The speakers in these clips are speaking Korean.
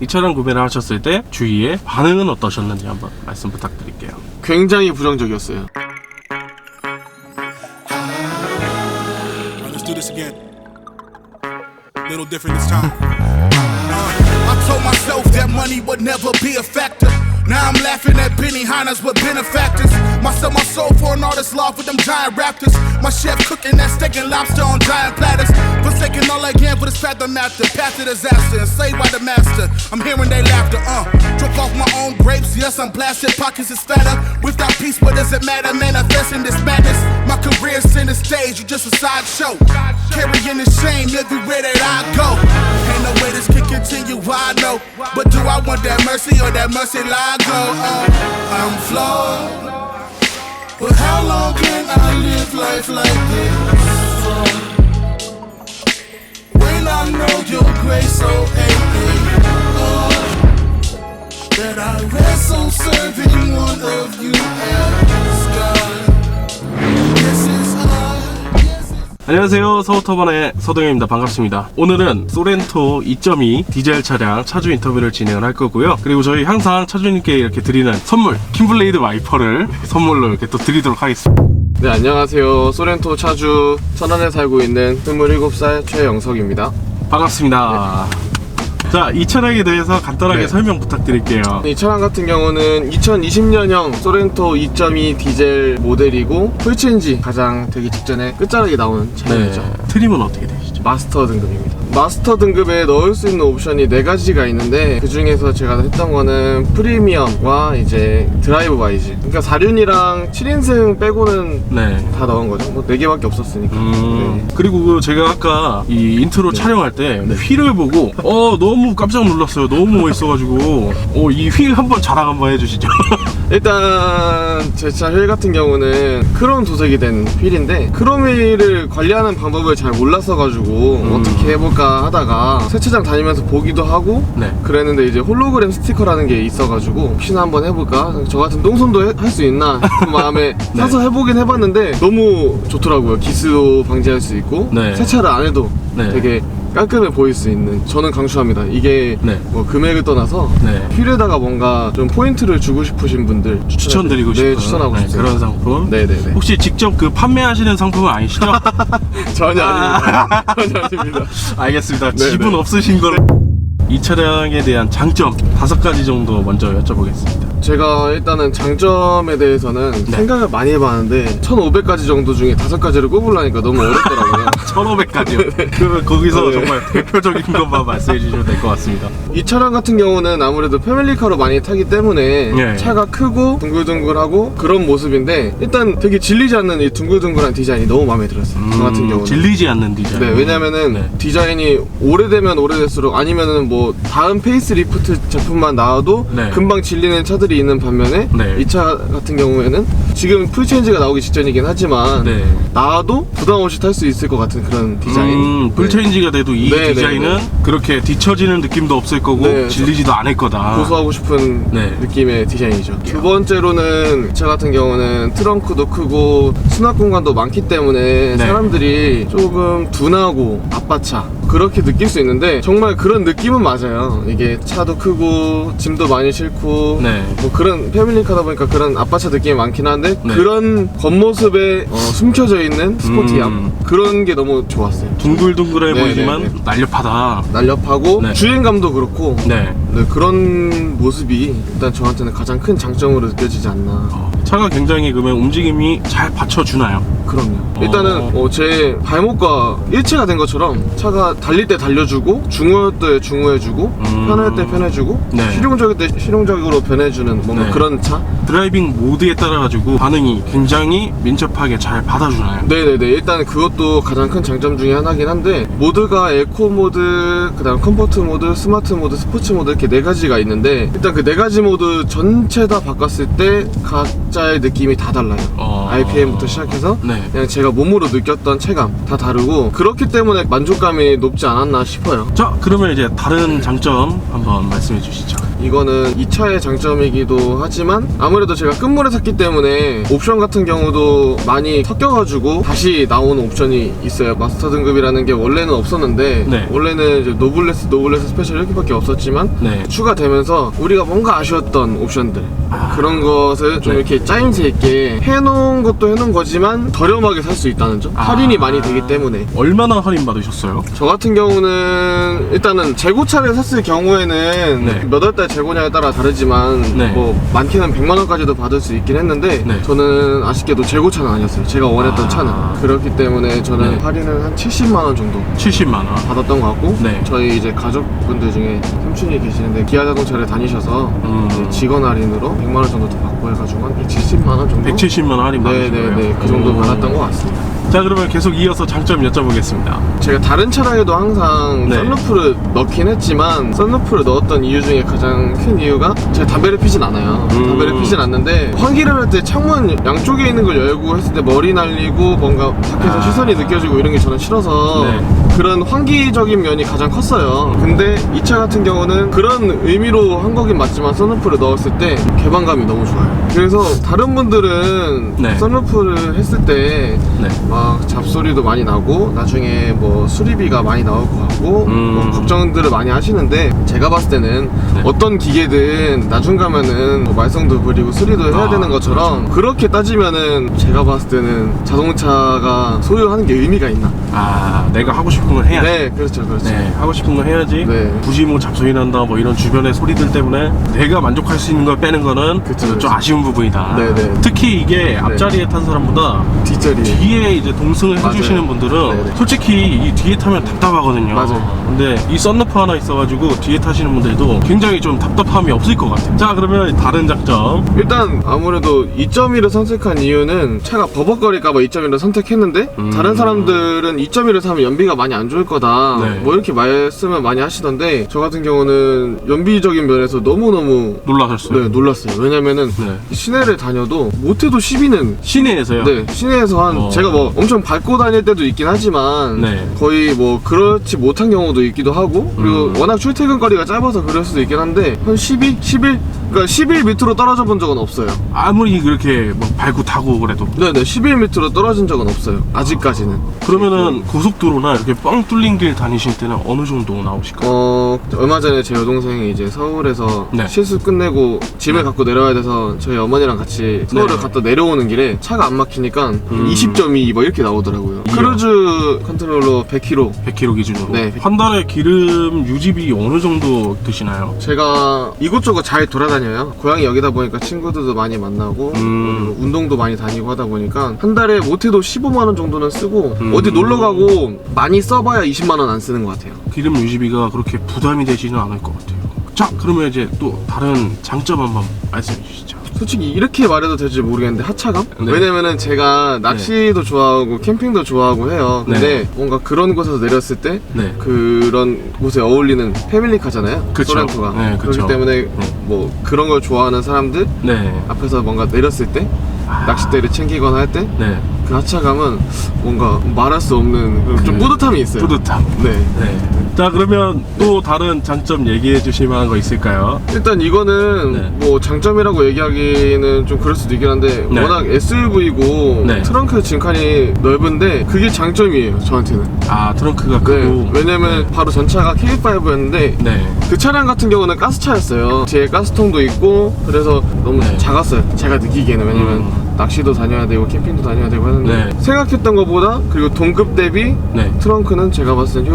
이 차량 구매를 하셨을 때 주위의 반응은 어떠셨는지 한번 말씀 부탁드릴게요. 굉장히 부정적이었어요. Let's do this again. Little different this time. I told myself that money would never be a factor. Now I'm laughing at Benihana's with benefactors. Sell my soul for an artist's loft with them giant raptors. My chef cooking that steak and lobster on giant platters. Forsaking all again for this fathom after. Path to disaster, enslaved by the master. I'm hearing they laughter, Drunk off my own grapes, yes I'm blasted. Pockets is fatter. Without peace, what does it matter? Manifesting this madness. My career's center stage, you just a sideshow. Carrying the shame everywhere that I go. Ain't no way this can continue, I know. But do I want that mercy or that mercy lie go? I'm flawed. But how long can I live life like this? When I know your grace so ain't that I wrestle serving one of you as God. This is 안녕하세요, 서우터반의 서동현입니다. 반갑습니다. 오늘은 소렌토 2.2 디젤 차량 차주 인터뷰를 진행을 할 거고요. 그리고 저희 항상 차주님께 이렇게 드리는 선물, 킹블레이드 와이퍼를 선물로 이렇게 또 드리도록 하겠습니다. 네, 안녕하세요. 소렌토 차주 천안에 살고 있는 27살 최영석입니다. 반갑습니다. 자, 이 차량에 대해서 간단하게 네. 설명 부탁드릴게요. 이 차량 같은 경우는 2020년형 소렌토 2.2 디젤 모델이고 풀체인지 가장 되기 직전에 끝자락에 나오는 차량이죠. 트림은 어떻게 되시죠? 마스터 등급입니다. 마스터 등급에 넣을 수 있는 옵션이 4가지가 있는데 그 중에서 제가 했던 거는 프리미엄과 이제 드라이브 와이즈, 그러니까 4륜이랑 7인승 빼고는 네. 다 넣은 거죠. 뭐 4개밖에 없었으니까. 네. 그리고 제가 아까 이 인트로 촬영할 때 휠을 보고 너무 깜짝 놀랐어요. 너무 멋있어가지고 이 휠 한번 자랑 한번 해주시죠. 일단 제 차 휠 같은 경우는 크롬 도색이 된 휠인데 크롬 휠을 관리하는 방법을 잘 몰랐어가지고 어떻게 해볼까 하다가 세차장 다니면서 보기도 하고 네. 그랬는데 이제 홀로그램 스티커라는 게 있어가지고 혹시나 한번 해볼까, 저 같은 똥손도 할 수 있나 그 마음에 네. 사서 해보긴 해봤는데 너무 좋더라고요. 기스도 방지할 수 있고 네. 세차를 안 해도 네. 되게 깔끔해 보일 수 있는, 저는 강추합니다. 이게 네. 뭐 금액을 떠나서 네. 휠에다가 뭔가 좀 포인트를 주고 싶으신 분들 추천드리고 싶은 추천하고 싶습니다. 그런 상품. 네네네. 혹시 직접 그 판매하시는 상품은 아니시죠? 전혀 아닙니다. 전혀 아닙니다. 알겠습니다. 네네. 지분 없으신 걸로. 이 차량에 대한 장점 5가지 정도 먼저 여쭤보겠습니다. 제가 일단은 장점에 대해서는 네. 생각을 많이 해봤는데 1500가지 정도 중에 5가지를 꼽으려니까 너무 어렵더라고요. 1500가지요? 그러면 거기서 네. 정말 대표적인 것만 말씀해 주시면 될 것 같습니다. 이 차량 같은 경우는 아무래도 패밀리카로 많이 타기 때문에 네. 차가 크고 둥글둥글하고 그런 모습인데 일단 되게 질리지 않는 이 둥글둥글한 디자인이 너무 마음에 들었어요. 저 같은 경우는 질리지 않는 디자인. 네, 왜냐면은 네. 디자인이 오래되면 오래될수록, 아니면은 뭐 다음 페이스리프트 제품만 나와도 네. 금방 질리는 차들이 있는 반면에 네. 이 차 같은 경우에는 지금 풀체인지가 나오기 직전이긴 하지만 네. 나와도 부담 없이 탈 수 있을 것 같은 그런 디자인. 풀체인지가 돼도 이 네, 디자인은 네, 네. 그렇게 뒤처지는 느낌도 없을 거고 네, 질리지도 않을 거다. 고소하고 싶은 네. 느낌의 디자인이죠. 두 번째로는 이 차 같은 경우는 트렁크도 크고 수납 공간도 많기 때문에 네. 사람들이 조금 둔하고 아빠차 그렇게 느낄 수 있는데 정말 그런 느낌은 맞아요. 이게 차도 크고 짐도 많이 싣고 네. 뭐 그런 패밀리카다 보니까 그런 아빠차 느낌이 많긴 한데 네. 그런 겉모습에 숨겨져 있는 스포티함, 그런 게 너무 좋았어요. 둥글둥글해 네, 보이지만 네, 네. 날렵하다. 날렵하고 네. 주행감도 그렇고 네. 네, 그런 모습이 일단 저한테는 가장 큰 장점으로 느껴지지 않나. 차가 굉장히 그러면 움직임이 잘 받쳐주나요? 그럼요. 일단은 제 발목과 일체가 된 것처럼 차가 달릴 때 달려주고 중후할 때 중후해주고 편할 때 편해주고 네. 실용적일 때 실용적으로 변해주는 뭔가 네. 그런 차? 드라이빙 모드에 따라 가지고 반응이 굉장히 민첩하게 잘 받아주나요? 네네네. 일단 그것도 가장 큰 장점 중에 하나긴 한데 모드가 에코 모드, 그 다음 컴포트 모드, 스마트 모드, 스포츠 모드 이렇게 4가지가 있는데 일단 그 4가지 모드 전체 다 바꿨을 때 각자의 느낌이 다 달라요. RPM부터 시작해서 네. 그냥 제가 몸으로 느꼈던 체감 다 다르고 그렇기 때문에 만족감이 높지 않았나 싶어요. 자, 그러면 이제 다른 장점 한번 말씀해 주시죠. 이거는 이 차의 장점이기도 하지만 아무래도 제가 끝물에 샀기 때문에 옵션 같은 경우도 많이 섞여가지고 다시 나오는 옵션이 있어요. 마스터 등급이라는 게 원래는 없었는데 네. 원래는 이제 노블레스 스페셜 이렇게밖에 없었지만 네. 추가되면서 우리가 뭔가 아쉬웠던 옵션들 그런 것을 좀 네. 이렇게 짜임새 있게 해놓은 것도 해놓은 거지만 저렴하게 살 수 있다는 점. 할인이 많이 되기 때문에. 얼마나 할인 받으셨어요? 저 같은 경우는 일단은 재고차를 샀을 경우에는 네. 몇 월달 재고냐에 따라 다르지만 네. 뭐 많게는 100만 원까지도 받을 수 있긴 했는데 네. 저는 아쉽게도 재고차는 아니었어요. 제가 원했던 차는. 그렇기 때문에 저는 네. 할인을 한 70만 원 정도 70만 원. 받았던 것 같고 네. 저희 이제 가족분들 중에 삼촌이 계시는데 기아 자동차를 다니셔서 이제 직원 할인으로 100만 원 정도 더 받고 해가지고 한 170만 원 정도? 170만 원 할인 받으신 거예요? 네네네 그 정도 받았던 것 같습니다. 자, 그러면 계속 이어서 장점 여쭤보겠습니다. 제가 다른 차량에도 항상 네. 썬루프를 넣긴 했지만 썬루프를 넣었던 이유 중에 가장 큰 이유가 제가 담배를 피진 않아요. 담배를 피진 않는데 환기를 할 때 창문 양쪽에 있는 걸 열고 했을 때 머리 날리고 뭔가 밖에서 시선이 느껴지고 이런 게 저는 싫어서 네. 그런 환기적인 면이 가장 컸어요. 근데 이 차 같은 경우는 그런 의미로 한 거긴 맞지만 썬루프를 넣었을 때 개방감이 너무 좋아요. 그래서 다른 분들은 네. 썬루프를 했을 때 네. 막 잡소리도 많이 나고 나중에 뭐 수리비가 많이 나올 것 같고 뭐 걱정들을 많이 하시는데 제가 봤을 때는 네. 어떤 기계든 나중 가면은 뭐 말썽도 부리고 수리도 해야 되는 것처럼 그렇게 따지면은 제가 봤을 때는 자동차가 소유하는 게 의미가 있나? 내가 하고 싶은 걸 해야지. 네, 그렇죠, 그렇죠. 네, 하고 싶은 걸 해야지. 네. 굳이 뭐 잡소리 난다 뭐 이런 주변의 소리들 때문에 내가 만족할 수 있는 걸 빼는 거는 그쵸, 좀 그쵸. 아쉬운 부분이다. 네네. 특히 이게 앞자리에 탄 사람보다 뒷자리에 뒤에 이제 동승을 맞아요. 해주시는 분들은 네네. 솔직히 이 뒤에 타면 답답하거든요. 맞아요. 근데 이 썬루프 하나 있어가지고 뒤에 타시는 분들도 굉장히 좀 답답함이 없을 것 같아요. 자, 그러면 다른 장점. 일단 아무래도 2.1을 선택한 이유는 차가 버벅거릴까봐 2.1을 선택했는데 다른 사람들은 2.1을 사면 연비가 많이 안 좋을 거다 네. 뭐 이렇게 말씀을 많이 하시던데 저 같은 경우는 연비적인 면에서 너무너무 놀라셨어요? 네, 놀랐어요. 왜냐면은 네. 시내를 다녀도 못해도 10위는 시내에서요? 네, 시내에서 한 제가 뭐 엄청 밟고 다닐 때도 있긴 하지만 네. 거의 뭐 그렇지 못한 경우도 있기도 하고 그리고 워낙 출퇴근 거리가 짧아서 그럴 수도 있긴 한데 한 12, 11? 그러니까 11 밑으로 떨어져 본 적은 없어요. 아무리 그렇게 뭐 밟고 타고 그래도. 네네 11 밑으로 떨어진 적은 없어요. 아직까지는. 그러면은 고속도로나 이렇게 뻥 뚫린 길 다니실 때는 어느 정도 나오실까요? 얼마 전에 제 여동생이 이제 서울에서 네. 실수 끝내고 짐을 갖고 내려와야 돼서 저희 어머니랑 같이 서울을 네. 갔다 내려오는 길에 차가 안 막히니까 20.2 뭐 이렇게 나오더라고요. 이요? 크루즈 컨트롤러 100km. 100km 기준으로. 네. 한 달에 기름 유지비 어느 정도 드시나요? 제가 이곳저곳 잘 돌아다녀요. 고향이 여기다 보니까 친구들도 많이 만나고 그리고 운동도 많이 다니고 하다 보니까 한 달에 못해도 15만 원 정도는 쓰고 어디 놀러 가고 많이 써봐야 20만 원 안 쓰는 것 같아요. 기름 유지비가 그렇게 부담이 되지는 않을 것 같아요. 자, 그러면 이제 또 다른 장점 한번 말씀해 주시죠. 솔직히 이렇게 말해도 될지 모르겠는데 하차감? 네. 왜냐면은 제가 낚시도 좋아하고 캠핑도 좋아하고 해요. 근데 네. 뭔가 그런 곳에서 내렸을 때 네. 그런 곳에 어울리는 패밀리카잖아요. 그쵸. 소렌토가. 네, 그쵸. 그렇기 때문에 뭐 그런 걸 좋아하는 사람들 네. 앞에서 뭔가 내렸을 때 낚싯대를 챙기거나 할 때 그 네. 하차감은 뭔가 말할 수 없는 그런 좀 뿌듯함이 있어요. 뿌듯함. 네. 네. 자, 그러면 또 다른 장점 얘기해 주실 만한 거 있을까요? 일단 이거는 네. 뭐 장점이라고 얘기하기는 좀 그럴 수도 있긴 한데 네. 워낙 SUV고 네. 트렁크 진칸이 넓은데 그게 장점이에요 저한테는. 트렁크가 네. 크고. 왜냐면 바로 전차가 K5였는데 네. 그 차량 같은 경우는 가스차였어요. 뒤에 가스통도 있고 그래서 너무 네. 작았어요 제가 느끼기에는. 왜냐면 낚시도 다녀야 되고 캠핑도 다녀야 되고 하는데 네. 생각했던 것보다 그리고 동급 대비 네. 트렁크는 제가 봤을 땐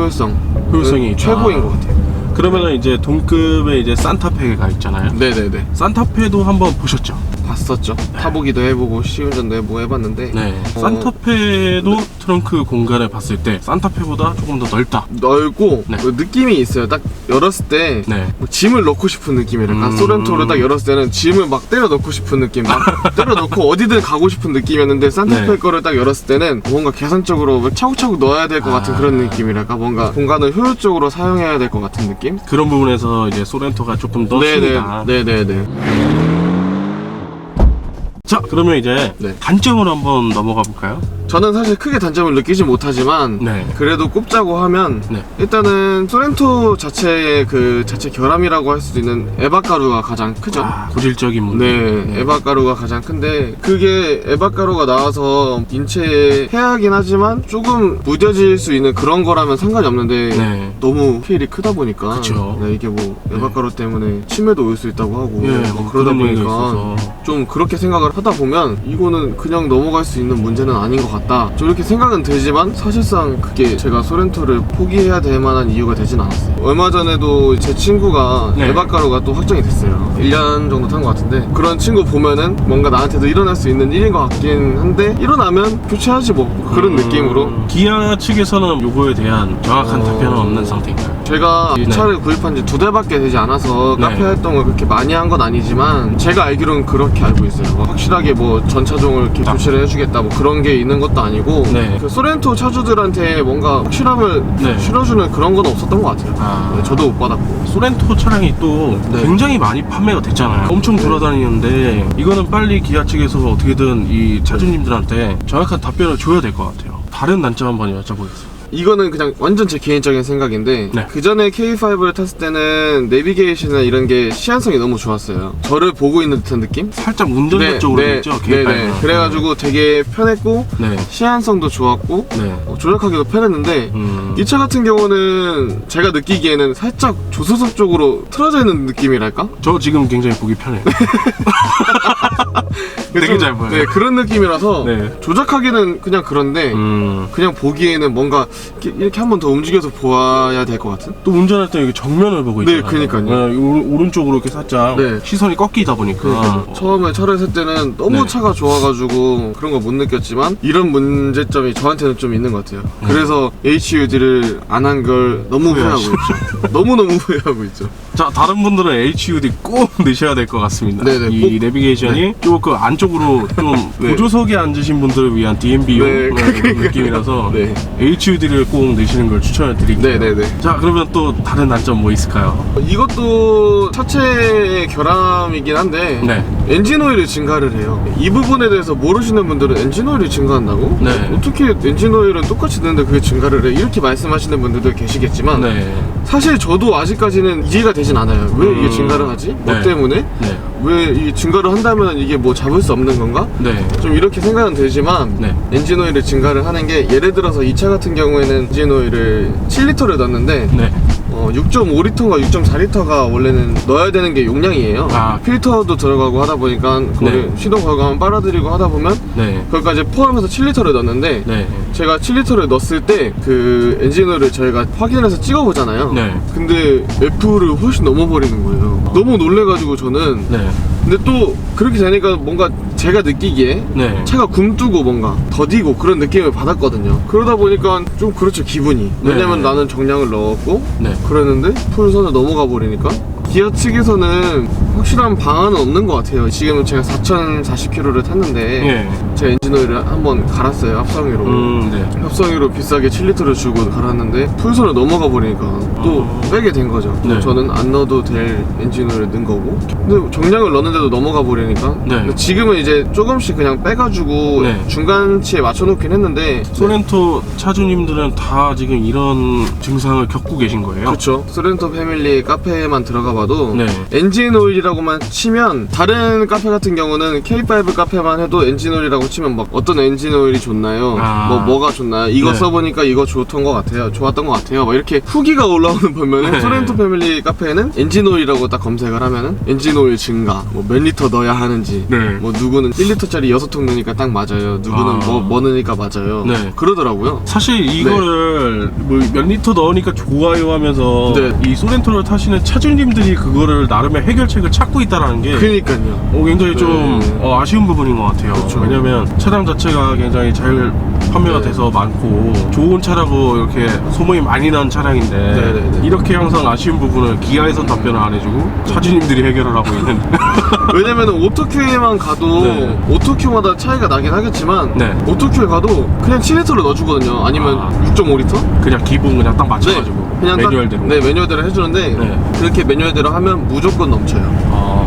효율성이 있다. 최고인 것 같아요. 그러면은 이제 동급의 이제 산타페가 있잖아요. 네네네. 산타페도 한번 보셨죠? 봤었죠. 타보기도 해보고 시운전도 해보고 해봤는데 네. 산타페도 트렁크 공간을 봤을 때 산타페보다 조금 더 넓다. 넓고 네. 그 느낌이 있어요. 딱 열었을 때 네. 뭐 짐을 넣고 싶은 느낌이랄까. 소렌토를 딱 열었을 때는 짐을 막 때려 넣고 싶은 느낌, 막 때려 넣고 어디든 가고 싶은 느낌이었는데 산타페 네. 거를 딱 열었을 때는 뭔가 계산적으로 막 차곡차곡 넣어야 될 것 같은 그런 느낌이랄까. 뭔가 공간을 효율적으로 사용해야 될 것 같은 느낌. 그런 부분에서 이제 소렌토가 조금 더 신이다. 네네네. 자, 그러면 이제 네. 단점으로 한번 넘어가 볼까요? 저는 사실 크게 단점을 느끼지 못하지만 네. 그래도 꼽자고 하면 네. 일단은 소렌토 자체의 그 자체 결함이라고 할 수도 있는 에바가루가 가장 크죠. 아, 고질적인 문제. 네, 에바가루가 가장 큰데 그게 에바가루가 나와서 인체에 해하긴 하지만 조금 무뎌질 수 있는 그런 거라면 상관이 없는데 네. 너무 피해이 크다 보니까 그쵸. 네, 이게 뭐 에바가루 때문에 치매도 올 수 있다고 하고 예, 뭐 뭐 그러다 그런 얘기가 보니까 있어서. 좀 그렇게 생각을 하다 보면 이거는 그냥 넘어갈 수 있는 문제는 아닌 것 같다. 좀 이렇게 생각은 들지만 사실상 그게 제가 소렌토를 포기해야 될 만한 이유가 되진 않았어요. 얼마 전에도 제 친구가 네. 에바가루가 또 확정이 됐어요. 1년 정도 탄 것 같은데 그런 친구 보면은 뭔가 나한테도 일어날 수 있는 일인 것 같긴 한데 일어나면 교체하지 뭐 그런 느낌으로 기아 측에서는 요거에 대한 정확한 답변은 없는 상태인가요? 제가 이 네. 차를 구입한 지 2달밖에 되지 않아서 네. 카페 활동을 그렇게 많이 한 건 아니지만 제가 알기로는 그렇게 알고 있어요. 뭐 확실하게 뭐 전차종을 이렇게 교체를 해주겠다 뭐 그런 게 있는 것도 아니고 네. 그 소렌토 차주들한테 뭔가 확실함을 네. 실어주는 그런 건 없었던 것 같아요. 아. 네, 저도 못 받았고. 소렌토 차량이 또 네. 굉장히 많이 판매가 됐잖아요. 엄청 돌아다니는데 이거는 빨리 기아 측에서 어떻게든 이 차주님들한테 정확한 답변을 줘야 될 것 같아요. 다른 단점 한번 여쭤보겠습니다. 이거는 그냥 완전 제 개인적인 생각인데 네. 그 전에 K5를 탔을 때는 내비게이션이나 이런 게 시안성이 너무 좋았어요. 저를 보고 있는 듯한 느낌? 살짝 운전자 쪽으로 있죠? 네네. 그래가지고 되게 편했고 네. 시안성도 좋았고 네. 조작하기도 편했는데 이 차 같은 경우는 제가 느끼기에는 살짝 조수석 쪽으로 틀어져 있는 느낌이랄까? 저 지금 굉장히 보기 편해요. 되게 좀, 잘 보여요. 네, 그런 느낌이라서 네. 조작하기는 그냥 그런데 그냥 보기에는 뭔가 이렇게 한 번 더 움직여서 보아야 될 것 같은? 또 운전할 때 이게 정면을 보고 네, 있잖아요. 그니까요. 네, 오른쪽으로 이렇게 살짝 네. 시선이 꺾이다 보니까 그러니까 처음에 차를 살 때는 너무 네. 차가 좋아가지고 그런 거 못 느꼈지만 이런 문제점이 저한테는 좀 있는 것 같아요. 그래서 HUD를 안 한 걸 너무 후회하고 후회하시죠. 있죠. 너무너무 후회하고 있죠. 자, 다른 분들은 HUD 꼭 넣으셔야 될 것 같습니다. 네네, 이 꼭. 내비게이션이 조금 안쪽으로 좀 네. 보조석에 앉으신 분들을 위한 DMB용 네, 그런 느낌이라서 네. HUD를 꼭 넣으시는 걸 추천을 드릴게요. 네네네. 자, 그러면 또 다른 단점 뭐 있을까요? 이것도 차체의 결함이긴 한데 네. 엔진 오일이 증가를 해요. 이 부분에 대해서 모르시는 분들은 엔진 오일이 증가한다고? 네. 어떻게 엔진 오일은 똑같이 넣는데 그게 증가를 해? 이렇게 말씀하시는 분들도 계시겠지만 네. 사실 저도 아직까지는 이해가 되진 않아요. 왜 이게 증가를 하지? 뭐 네. 때문에? 네. 왜 이 증가를 한다면 이게 뭐 잡을 수 없는 건가? 네. 좀 이렇게 생각은 들지만 네. 엔진 오일을 증가를 하는 게 예를 들어서 이 차 같은 경우에는 엔진 오일을 7리터를 넣었는데 네. 6.5리터인가 6.4리터가 원래는 넣어야 되는 게 용량이에요. 아. 필터도 들어가고 하다 보니까 그거를 네. 시동 걸고 빨아들이고 하다 보면 네. 그것까지 포함해서 7리터를 넣었는데 네. 제가 7리터를 넣었을 때 그 엔진오일을 저희가 확인해서 찍어보잖아요. 네. 근데 F를 훨씬 넘어버리는 거예요. 너무 놀래가지고 저는. 네. 근데 또 그렇게 되니까 뭔가 제가 느끼기에 네. 차가 굼뜨고 뭔가 더디고 그런 느낌을 받았거든요. 그러다 보니까 좀 그렇죠, 기분이. 왜냐면 네. 나는 정량을 넣었고 네. 그랬는데 풀선을 넘어가 버리니까 기아 측에서는 확실한 방안은 없는 것 같아요. 지금은 제가 4,040km를 탔는데 예. 제가 엔진오일을 한번 갈았어요, 합성유로. 네. 합성유로 비싸게 7리터를 주고 갈았는데 풀선을 넘어가 버리니까 또 빼게 된 거죠. 네. 저는 안 넣어도 될 엔진오일을 넣은 거고 근데 정량을 넣었는데도 넘어가 버리니까 네. 근데 지금은 이제 조금씩 그냥 빼가지고 네. 중간치에 맞춰놓긴 했는데 소렌토 차주님들은 다 지금 이런 증상을 겪고 계신 거예요? 그렇죠. 소렌토 패밀리 카페에만 들어가 봐도 네. 엔진 오일이라고만 치면 다른 카페 같은 경우는 K5 카페만 해도 엔진 오일이라고 치면 막 어떤 엔진 오일이 좋나요? 아. 뭐가 좋나요? 이거 네. 써보니까 이거 좋던 것 같아요. 좋았던 것 같아요. 막 이렇게 후기가 올라오는 반면에 네. 소렌토 패밀리 카페에는 엔진 오일이라고 딱 검색을 하면은 엔진 오일 증가, 뭐 몇 리터 넣어야 하는지, 네. 뭐 누구는 1리터짜리 6통 넣으니까 딱 맞아요. 누구는 아. 뭐 넣으니까 맞아요. 네. 그러더라고요. 사실 이거를 뭐 몇 리터 넣으니까 좋아요 하면서 네. 이 소렌토를 타시는 차주님들이 그거를 나름의 해결책을 찾고 있다는 게 그니까요. 굉장히 좀 네. 아쉬운 부분인 것 같아요. 그렇죠. 왜냐면 차량 자체가 굉장히 잘 판매가 네. 돼서 많고 좋은 차라고 이렇게 소문이 많이 난 차량인데 네. 이렇게 항상 아쉬운 부분을 기아에선 답변을 안 해주고 차주님들이 해결을 하고 있는 왜냐면 오토큐에만 가도 네. 오토큐마다 차이가 나긴 하겠지만 네. 오토큐에 가도 그냥 7리터를 넣어주거든요. 아니면 아. 6.5리터? 그냥 기본 그냥 딱 맞춰가지고 그냥 매뉴얼대로 네, 매뉴얼대로 해주는데 네. 그렇게 매뉴얼대로 하면 무조건 넘쳐요.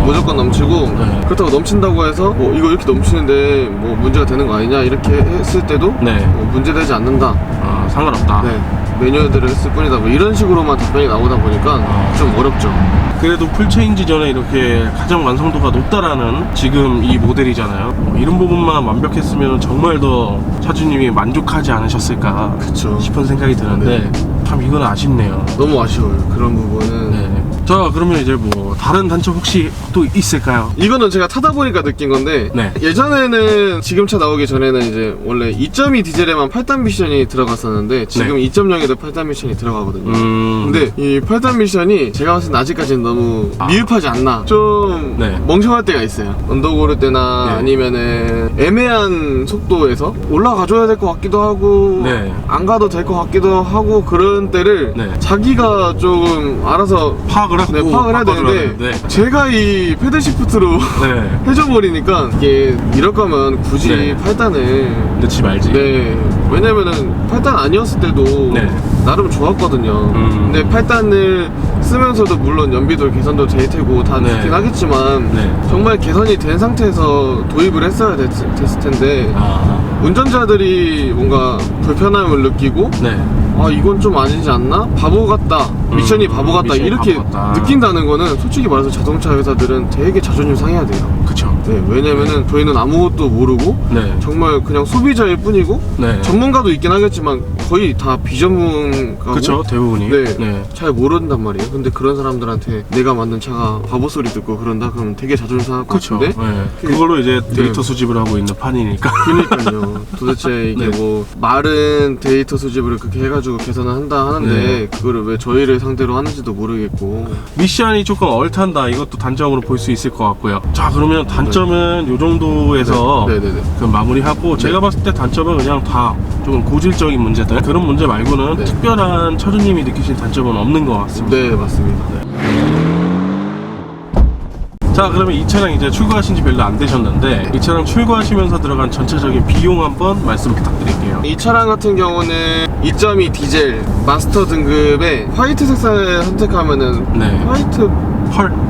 무조건 넘치고 네. 그렇다고 넘친다고 해서 뭐 이거 이렇게 넘치는데 뭐 문제가 되는 거 아니냐 이렇게 했을 때도 네. 뭐 문제되지 않는다. 아, 상관없다. 네. 매뉴얼들을 했을 뿐이다. 뭐 이런 식으로만 답변이 나오다 보니까 좀 어렵죠. 그래도 풀체인지 전에 이렇게 가장 완성도가 높다라는 지금 이 모델이잖아요. 이런 부분만 완벽했으면 정말 더 차주님이 만족하지 않으셨을까 그쵸. 싶은 생각이 드는데 참 이건 아쉽네요. 너무 아쉬워요. 그런 부분은. 네. 자, 그러면 이제 뭐 다른 단점 혹시 또 있을까요? 이거는 제가 타다 보니까 느낀 건데 네. 예전에는 지금 차 나오기 전에는 이제 원래 2.2 디젤에만 8단 미션이 들어갔었는데 지금 네. 2.0에도 8단 미션이 들어가거든요. 근데 근데 이 8단 미션이 제가 봤을 때 아직까지는 너무 미흡하지 않나. 좀 네. 멍청할 때가 있어요. 언덕 오를 때나 네. 아니면은 애매한 속도에서 올라가줘야 될 것 같기도 하고 네. 안 가도 될 것 같기도 하고 그런 때를 네. 자기가 조금 알아서 파악을 하고 네, 파악을 해야 바꿔줘야 되는데 되는데. 제가 이 패들 시프트로 네. 해줘버리니까 이게 이럴 거면 굳이 네. 8단을 넣지 말지. 네 왜냐면은 8단 아니었을 때도 네. 나름 좋았거든요. 근데 8단을 쓰면서도 물론 연비도 개선도 될 테고 다 네. 좋긴 하겠지만 네. 정말 개선이 된 상태에서 도입을 했어야 됐을 텐데 아, 운전자들이 뭔가 불편함을 느끼고 네. 아 이건 좀 아니지 않나? 바보 같다 미션이 바보 같다 미션이 이렇게 바보 같다. 느낀다는 거는 솔직히 말해서 자동차 회사들은 되게 자존심 상해야 돼요. 그쵸. 네, 왜냐면은 저희는 아무것도 모르고 네. 정말 그냥 소비자일 뿐이고 네. 전문가도 있긴 하겠지만 거의 다 비전문가고 그쵸, 대부분이. 네, 잘 모른단 말이에요. 근데 그런 사람들한테 내가 만든 차가 바보 소리 듣고 그런다 그러면 되게 자존심 상할 것 그쵸. 같은데 네. 그걸로 이제 데이터 수집을 하고 있는 판이니까. 그러니까요. 도대체 이게 네. 뭐 말은 데이터 수집을 그렇게 해가지고 개선을 한다 하는데 네. 그거를 왜 저희를 상대로 하는지도 모르겠고. 미션이 조금 얼탄다, 이것도 단점으로 볼 수 있을 것 같고요. 자, 그러면 단점은 요 정도에서 네네네. 그 마무리하고 제가 봤을 때 단점은 그냥 다 조금 고질적인 문제들, 그런 문제 말고는 네. 특별한 차주님이 느끼신 단점은 없는 것 같습니다. 네 맞습니다. 자, 그러면 이 차량 이제 출고하신 지 별로 안 되셨는데 이 차량 출고하시면서 들어간 전체적인 비용 한번 말씀 부탁드릴게요. 이 차량 같은 경우는 2.2 디젤 마스터 등급의 화이트 색상을 선택하면은 네. 화이트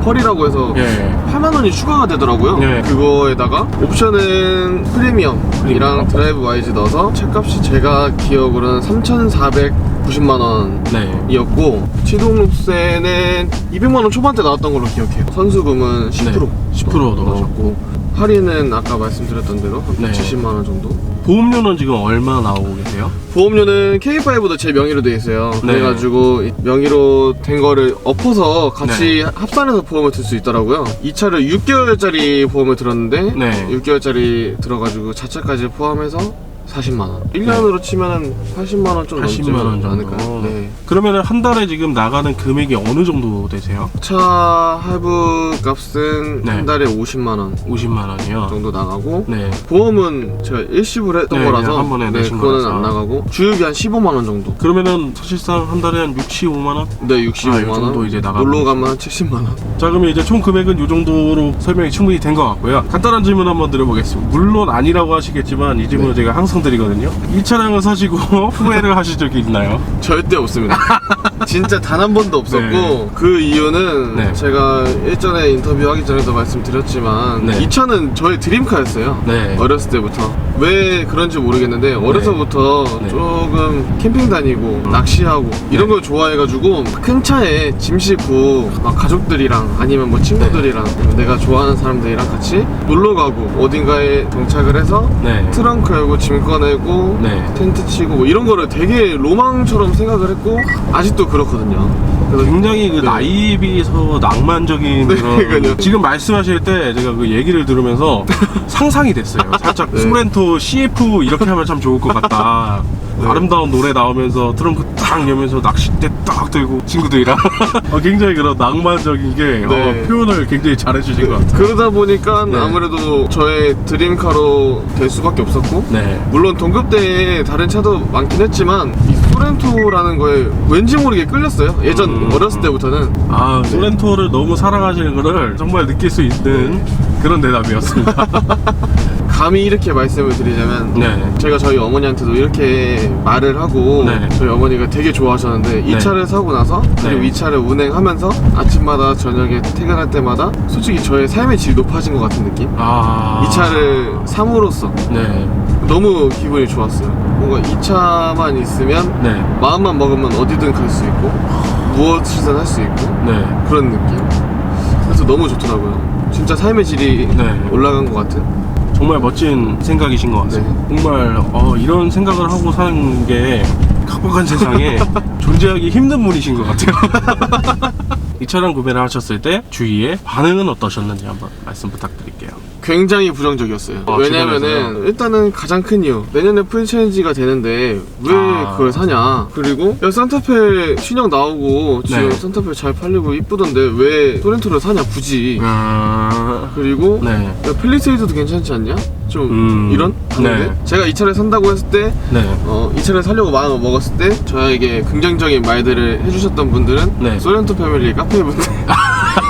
펄이라고 해서 예. 8만원이 추가가 되더라고요. 네. 그거에다가 옵션은 프리미엄이랑 드라이브 와이즈 넣어서 차값이 제가 기억으로는 3,490만원 네. 이었고 취등록세는 200만원 초반대 나왔던 걸로 기억해요. 선수금은 10% 네, 10% 넣으셨고 할인은 아까 말씀드렸던 대로 네. 70만원 정도. 보험료는 지금 얼마 나오고 계세요? 보험료는 K5도 제 명의로 돼 있어요. 네. 그래가지고 명의로 된 거를 엎어서 같이 네. 합산해서 보험을 들 수 있더라고요. 이 차를 6개월짜리 보험을 들었는데 네. 6개월짜리 들어가지고 자차까지 포함해서 40만원. 1년으로 치면은 80만원 좀 넘지 80만 원 정도. 않을까요? 네. 그러면은 한 달에 지금 나가는 금액이 어느 정도 되세요? 차 할부 값은 네. 한 달에 50만원 50만 원이요. 정도 나가고 네. 보험은 제가 일시불 했던 네, 거라서 그냥 한 번에 내신 그거는 거라서. 안 나가고 주유비 한 15만원 정도. 그러면은 사실상 한 달에 한 65만 원? 네, 이 65만원. 정도 이제 나가고 놀러 가면 한 70만원. 자, 그러면 이제 총 금액은 이 정도로 설명이 충분히 된 것 같고요. 간단한 질문 한번 드려보겠습니다. 물론 아니라고 하시겠지만 이 질문을 네. 제가 항상 드리거든요. 이 차량을 사시고 후회를 하신 적이 있나요? 절대 없습니다. 진짜 단 한 번도 없었고 네. 그 이유는 네. 제가 일전에 인터뷰하기 전에도 말씀드렸지만 네. 이 차는 저의 드림카였어요. 네. 어렸을 때부터. 왜 그런지 모르겠는데 어려서부터 네. 조금 캠핑 다니고 낚시하고 이런 걸 좋아해가지고 큰 차에 짐 싣고 막 가족들이랑 아니면 뭐 친구들이랑 내가 좋아하는 사람들이랑 같이 놀러 가고 어딘가에 정착을 해서 네. 트렁크 열고 짐 꺼내고 네. 텐트 치고 뭐 이런 거를 되게 로망처럼 생각을 했고 아직도 그렇거든요. 그래서 굉장히 그 네. 나이에 비해서 낭만적인 네, 그런 그러니까요. 지금 말씀하실 때 제가 그 얘기를 들으면서 상상이 됐어요. 살짝 네. 소렌토 CF 이렇게 하면 참 좋을 것 같다. 네. 아름다운 노래 나오면서 트렁크 딱 여면서 낚싯대 딱 들고 친구들이랑 굉장히 그런 낭만적인 게 네. 표현을 굉장히 잘해주신 것 같아요. 그러다 보니까 네. 아무래도 저의 드림카로 될 수밖에 없었고 네. 물론 동급대에 다른 차도 많긴 했지만 이 소렌토라는 거에 왠지 모르게 끌렸어요. 예전 어렸을 때부터는. 아, 소렌토를 너무 사랑하시는 거를 정말 느낄 수 있는 그런 대답이었습니다. 감히 이렇게 말씀을 드리자면 네. 제가 저희 어머니한테도 이렇게 말을 하고 네. 저희 어머니가 되게 좋아하셨는데 이 네. 차를 사고 나서 그리고 네. 이 차를 운행하면서 아침마다 저녁에 퇴근할 때마다 솔직히 저의 삶의 질이 높아진 것 같은 느낌? 이 차를 삼으로써 네. 너무 기분이 좋았어요. 뭔가 이 차만 있으면 네. 마음만 먹으면 어디든 갈 수 있고 무엇이든 할 수 있고 네. 그런 느낌. 그래서 너무 좋더라고요. 진짜 삶의 질이 네. 올라간 것 같은. 정말 멋진 생각이신 것 같습니다. 정말 이런 생각을 하고 사는 게 각박한 세상에 존재하기 힘든 분이신 것 같아요. 이 차량 구매를 하셨을 때 주위의 반응은 어떠셨는지 한번 말씀 부탁드릴게요. 굉장히 부정적이었어요. 왜냐면은 주변에서요? 일단은 가장 큰 이유, 내년에 풀체인지가 되는데 왜 그걸 사냐. 그리고 야, 산타페 신형 나오고 지금 네. 산타페 잘 팔리고 이쁘던데 왜 소렌토를 사냐 굳이. 그리고 네. 야, 펠리세이드도 괜찮지 않냐? 좀 이런? 네. 제가 이 차를 산다고 했을 때 네. 이 차를 사려고 마음을 먹었을 때 저에게 긍정적인 말들을 해주셨던 분들은 네. 소렌토 패밀리 카페 분들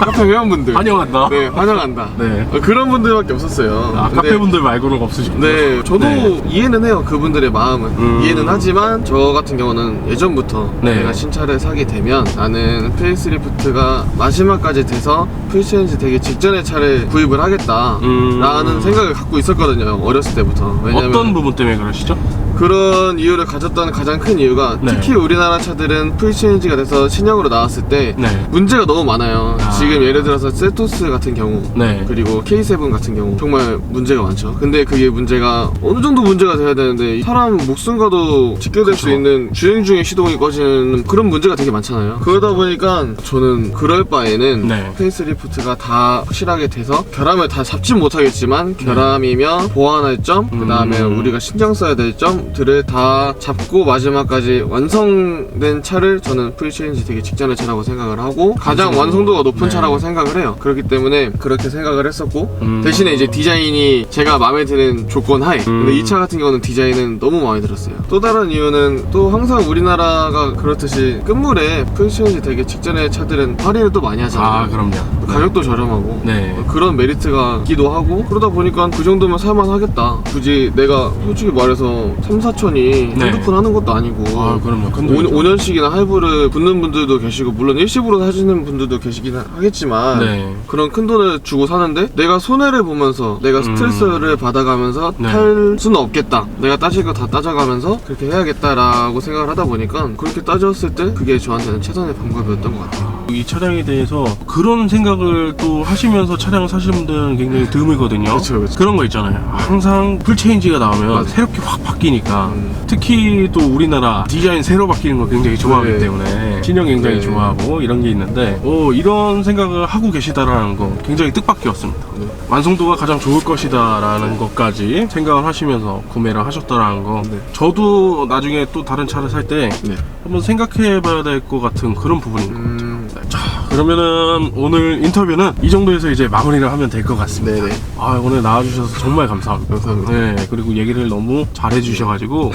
카페 회원분들 환영한다. 네, 환영한다. 네. 그런 분들밖에 없었어요. 근데 카페분들 말고는 없으시군요. 네, 저도 네. 이해는 해요. 그분들의 마음은 이해는 하지만 저 같은 경우는 예전부터 네. 내가 신차를 사게 되면 나는 페이스리프트가 마지막까지 돼서 풀체인지 되기 직전에 차를 구입을 하겠다라는 생각을 갖고 있었거든요. 어렸을 때부터. 왜냐면 어떤 부분 때문에 그러시죠? 그런 이유를 가졌던 가장 큰 이유가 네. 특히 우리나라 차들은 풀체인지가 돼서 신형으로 나왔을 때 네. 문제가 너무 많아요. 지금 예를 들어서 셀토스 같은 경우 네. 그리고 K7 같은 경우 정말 문제가 많죠. 근데 그게 문제가 어느 정도 문제가 돼야 되는데 사람 목숨과도 직결될 수 있는 주행 중에 시동이 꺼지는 그런 문제가 되게 많잖아요. 그러다 보니까 저는 그럴 바에는 네. 페이스리프트가 다 확실하게 돼서 결함을 다 잡진 못하겠지만 결함이며 보완할 점, 그 다음에 우리가 신경 써야 될 점들을 다 잡고 마지막까지 완성된 차를 저는 풀체인지 되기 직전의 차라고 생각을 하고 가장 완성도가 높은 네. 차라고 생각을 해요. 그렇기 때문에 그렇게 생각을 했었고 대신에 이제 디자인이 제가 마음에 드는 조건 하에 근데 이 차 같은 경우는 디자인은 너무 마음에 들었어요. 또 다른 이유는 또 항상 우리나라가 그렇듯이 끝물에 풀체인지 되기 직전의 차들은 할인을 또 많이 하잖아요. 그럼요. 가격도 저렴하고 네. 그런 메리트가 있기도 하고 그러다 보니까 그 정도면 살만하겠다. 굳이 내가 솔직히 말해서 3, 4천이 네. 핸드폰 하는 것도 아니고 그럼요. 5년씩이나 할부를 붙는 분들도 계시고 물론 일시불로 사시는 분들도 계시긴 하겠지만 네. 그런 큰 돈을 주고 사는데 내가 손해를 보면서 내가 스트레스를 받아가면서 네. 탈 수는 없겠다. 내가 따질 거 다 따져가면서 그렇게 해야겠다라고 생각을 하다 보니까 그렇게 따졌을 때 그게 저한테는 최선의 방법이었던 것 같아요. 이 차량에 대해서 그런 생각을 또 하시면서 차량을 사시는 분들은 굉장히 드물거든요. 그쵸, 그쵸. 그런 거 있잖아요. 항상 풀체인지가 나오면 맞아. 새롭게 확 바뀌니까 특히 또 우리나라 디자인 새로 바뀌는 걸 굉장히 좋아하기 네. 때문에 신형 굉장히 네. 좋아하고 이런 게 있는데 이런 생각을 하고 계시다라는 거 굉장히 뜻밖이었습니다. 네. 완성도가 가장 좋을 것이다라는 것까지 생각을 하시면서 구매를 하셨다라는 거 네. 저도 나중에 또 다른 차를 살 때 네. 한번 생각해 봐야 될 것 같은 그런 부분인 것 같아요. 네. 자, 그러면은 오늘 인터뷰는 이 정도에서 이제 마무리를 하면 될 것 같습니다. 네네. 오늘 나와주셔서 정말 감사합니다. 감사합니다. 네, 그리고 얘기를 너무 잘해주셔가지고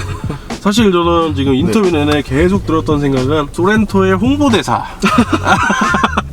사실 저는 지금 인터뷰 내내 계속 들었던 생각은 소렌토의 홍보대사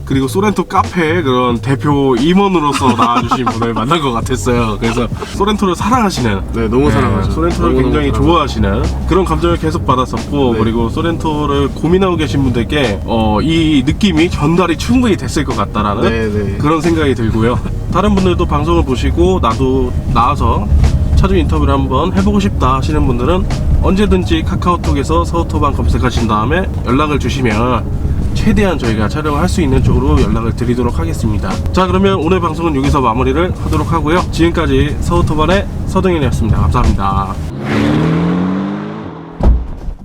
그리고 소렌토 카페 그런 대표 임원으로서 나와주신 분을 만난 것 같았어요. 그래서 소렌토를 사랑하시는 네, 너무 사랑하죠. 소렌토를 너무너무 굉장히 사랑하죠. 좋아하시는 그런 감정을 계속 받았었고 네. 그리고 소렌토를 고민하고 계신 분들께 이 느낌이 전달이 충분히 됐을 것 같다라는 네네. 그런 생각이 들고요. 다른 분들도 방송을 보시고 나도 나와서 차주 인터뷰를 한번 해보고 싶다 하시는 분들은 언제든지 카카오톡에서 서우토반 검색하신 다음에 연락을 주시면 최대한 저희가 촬영을 할 수 있는 쪽으로 연락을 드리도록 하겠습니다. 자, 그러면 오늘 방송은 여기서 마무리를 하도록 하고요. 지금까지 서우토반의 서동현이었습니다. 감사합니다.